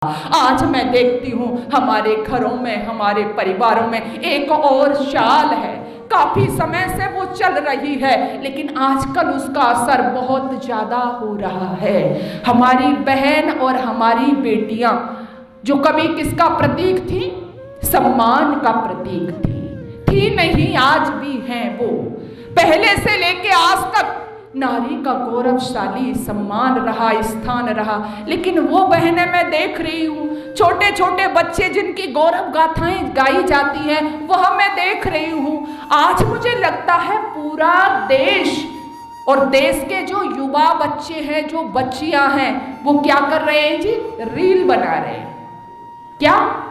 आज मैं देखती हूँ हमारे घरों में, हमारे परिवारों में एक और चाल है। काफी समय से वो चल रही है, लेकिन आजकल उसका असर बहुत ज्यादा हो रहा है। हमारी बहन और हमारी बेटियां जो कभी किसका प्रतीक थी? सम्मान का प्रतीक थी नहीं, आज भी हैं वो। पहले से लेके आज तक नारी का गौरवशाली सम्मान रहा, स्थान रहा, लेकिन वो बहनें मैं देख रही हूँ, छोटे छोटे बच्चे जिनकी गौरव गाथाएं गाई जाती हैं, वह मैं देख रही हूँ। आज मुझे लगता है पूरा देश और देश के जो युवा बच्चे हैं, जो बच्चियां हैं, वो क्या कर रहे हैं जी? रील बना रहे हैं। क्या?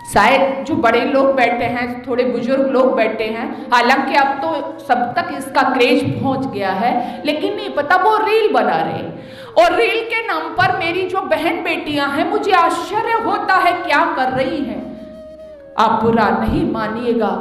शायद जो बड़े लोग बैठे हैं, थोड़े बुजुर्ग लोग बैठे हैं, हालांकि अब तो सब तक इसका क्रेज पहुंच गया है, लेकिन नहीं पता वो रील बना रहे हैं। और रील के नाम पर मेरी जो बहन बेटियां हैं, मुझे आश्चर्य होता है क्या कर रही हैं। आप बुरा नहीं मानिएगा,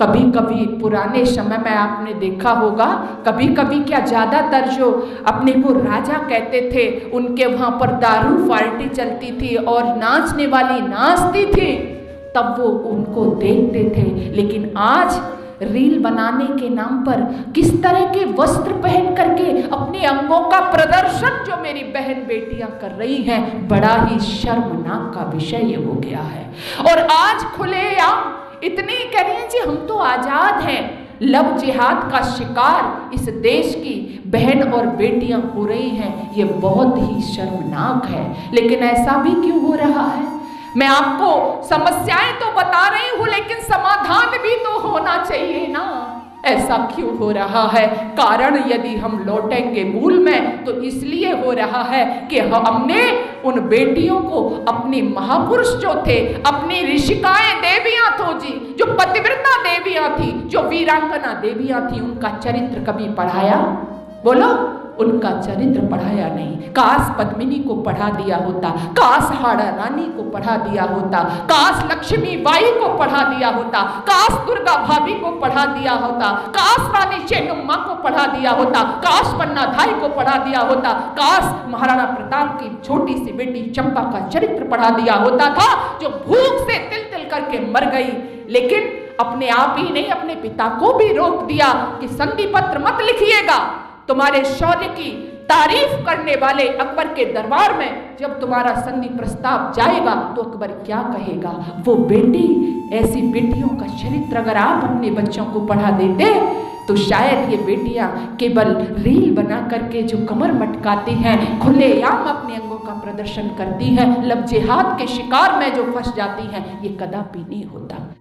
कभी कभी पुराने समय में आपने देखा होगा, कभी कभी क्या ज्यादातर जो अपने को राजा कहते थे, उनके वहां पर दारू पार्टी चलती थी और नाचने वाली नाचती थी, तब वो उनको देखते थे। लेकिन आज रील बनाने के नाम पर किस तरह के वस्त्र पहन करके अपने अंगों का प्रदर्शन जो मेरी बहन बेटियां कर रही हैं, बड़ा ही शर्मनाक का विषय हो गया है। और आज खुलेआम इतनी कह रही हैं जी हम तो आजाद हैं, लव जिहाद का शिकार इस देश की बहन और बेटियां हो रही हैं, ये बहुत ही शर्मनाक है। लेकिन ऐसा भी क्यों हो रहा है? मैं आपको समस्याएं तो बता रही हूं, लेकिन समाधान भी तो होना चाहिए ना। ऐसा क्यों हो रहा है? कारण यदि हम लौटेंगे मूल में, तो इसलिए हो रहा है कि हमने उन बेटियों को, अपने महापुरुष जो थे, अपनी ऋषिकाएं देवियां थो जी, जो पतिव्रता देवियां थी, जो वीरांगना देवियां थी, उनका चरित्र कभी पढ़ाया? बोलो, उनका चरित्र पढ़ाया नहीं। काश पद्मिनी को पढ़ा दिया होता, काश हाड़ा रानी को पढ़ा दिया होता, काश लक्ष्मी बाई को पढ़ा दिया होता, काश दुर्गा भाभी को पढ़ा दिया होता, काश रानी चेन्नम्मा को पढ़ा दिया होता, काश पन्नाधाई को पढ़ा दिया होता, काश महाराणा प्रताप की छोटी सी बेटी चंपा का चरित्र पढ़ा दिया होता था, जो भूख से तिल तिल करके मर गई। लेकिन अपने आप ही नहीं, अपने पिता को भी रोक दिया कि संधि पत्र मत लिखिएगा। तुम्हारे शौर्य की तारीफ करने वाले अकबर के दरबार में जब तुम्हारा संधि प्रस्ताव जाएगा, तो अकबर क्या कहेगा? वो बेटी, ऐसी बेटियों का चरित्र अगर आप अपने बच्चों को पढ़ा देते, तो शायद ये बेटियां केवल रील बना करके जो कमर मटकाती हैं, खुलेआम अपने अंगों का प्रदर्शन करती हैं, लव जिहाद के शिकार में जो फंस जाती हैं, ये कदापि नहीं होता।